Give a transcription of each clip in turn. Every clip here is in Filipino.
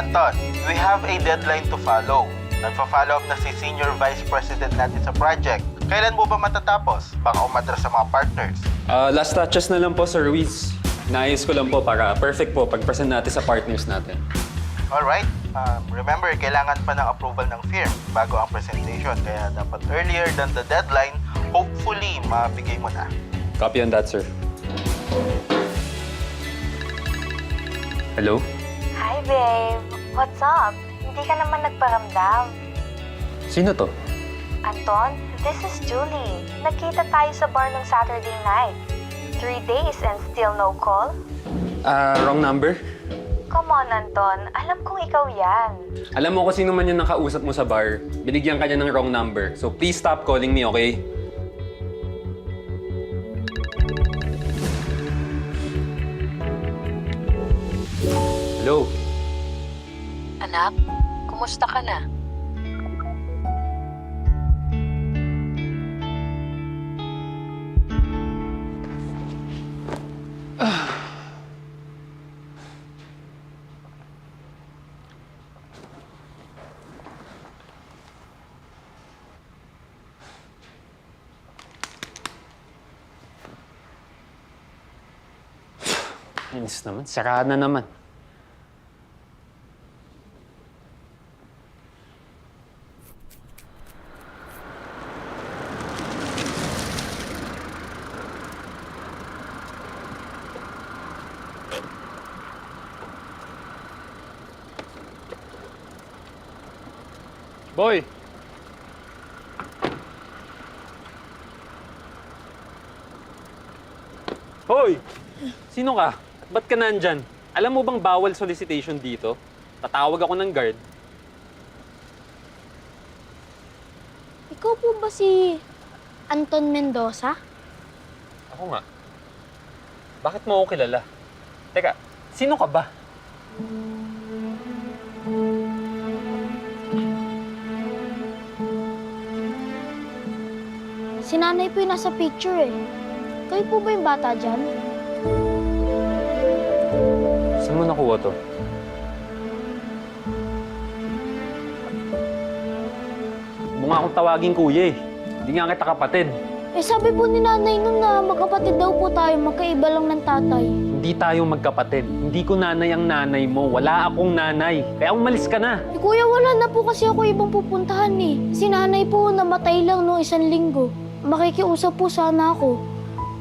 Anton, we have a deadline to follow. Nagpa-follow up na si Senior Vice President natin sa project. Kailan mo ba matatapos? Baka umatras sa mga partners. Last touches na lang po, Sir Ruiz. Naayos ko lang po para perfect po pag-present natin sa partners natin. Alright. Remember, kailangan pa ng approval ng firm bago ang presentation. Kaya dapat earlier than the deadline, hopefully, mabigay mo na. Copy on that, sir. Hello? Hi, babe. What's up? Hindi ka naman nagparamdam. Sino to? Anton, this is Julie. Nagkita tayo sa bar nung Saturday night. 3 days and still no call? Wrong number? Come on, Anton. Alam kong ikaw yan. Alam mo kung sino man yung nakausap mo sa bar, binigyan ka niya ng wrong number. So please stop calling me, okay? Hello? Anak, kumusta ka na? Inis naman, sarado na naman. Boy! Hoy! Sino ka? Ba't ka nandyan? Alam mo bang bawal solicitation dito? Tatawag ako ng guard. Ikaw po ba si Anton Mendoza? Ako nga. Bakit mo ako kilala? Teka, sino ka ba? Si nanay po yung nasa picture eh. Kayo po ba yung bata dyan? Saan mo nakuha to? Huwag mo nga akong tawagin kuya eh. Hindi nga kita kapatid. Eh sabi po ni nanay nun na magkapatid daw po tayo, magkaiba lang ng tatay. Hindi tayo magkapatid. Hindi ko nanay ang nanay mo. Wala akong nanay. Kaya umalis ka na. Eh kuya, wala na po kasi ako ibang pupuntahan eh. Si nanay po namatay lang noong 1 linggo. Makikiusap po sana ako.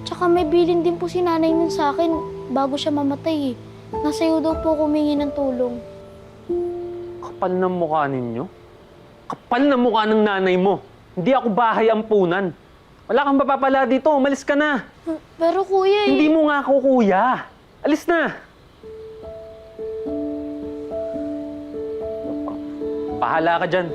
Tsaka may bilin din po si nanay nun sa akin bago siya mamatay eh. Nasa'yo daw po humingi ng tulong. Kapal ng mukha ninyo. Kapal ng mukha ng nanay mo. Hindi ako bahay ampunan. Wala kang mapapala dito. Umalis ka na. Pero kuya eh. Hindi mo nga ako kuya. Alis na. Bahala ka dyan.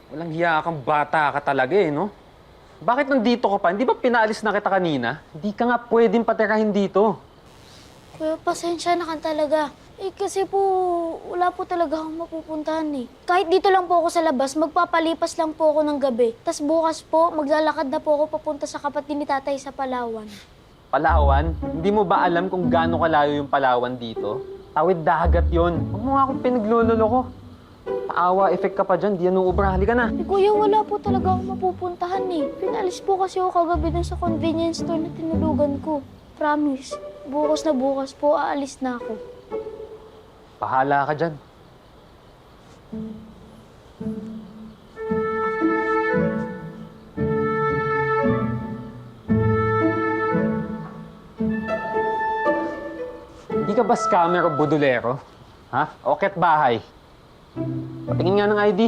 Walang hiya kang bata ka talaga eh, no? Bakit nandito ka pa? Hindi ba pinaalis na kita kanina? Hindi ka nga pwedeng patirahin dito. Kuya, pasensya na ka talaga. Eh kasi po, wala po talaga akong mapupuntahan eh. Kahit dito lang po ako sa labas, magpapalipas lang po ako ng gabi. Tas bukas po, maglalakad na po ako papunta sa kapatid ni tatay sa Palawan. Palawan? Hindi mo ba alam kung gaano kalayo yung Palawan dito? Tawid dagat yon. Huwag mo nga akong pinaglololo ko. Paawa, effect ka pa dyan. Di yan uubra. Halika na. Eh kuya, wala po talaga akong mapupuntahan eh. Pinalis po kasi ako kagabi dun sa convenience store na tinulugan ko. Promise, bukas na bukas po, aalis na ako. Bahala ka dyan. Hindi ka ba scammer o budulero? Ha? O ket bahay? Patingin nga ng ID.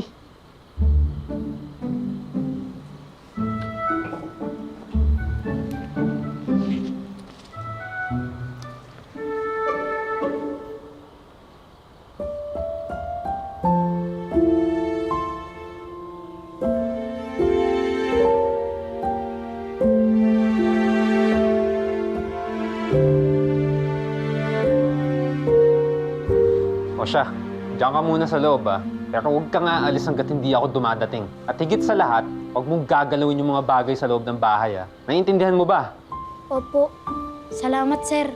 siya. Diyan ka muna sa loob, ah. Pero huwag ka nga alis hanggat hindi ako dumadating. At higit sa lahat, huwag mong gagalawin yung mga bagay sa loob ng bahay, ah. Naiintindihan mo ba? Opo. Salamat, sir.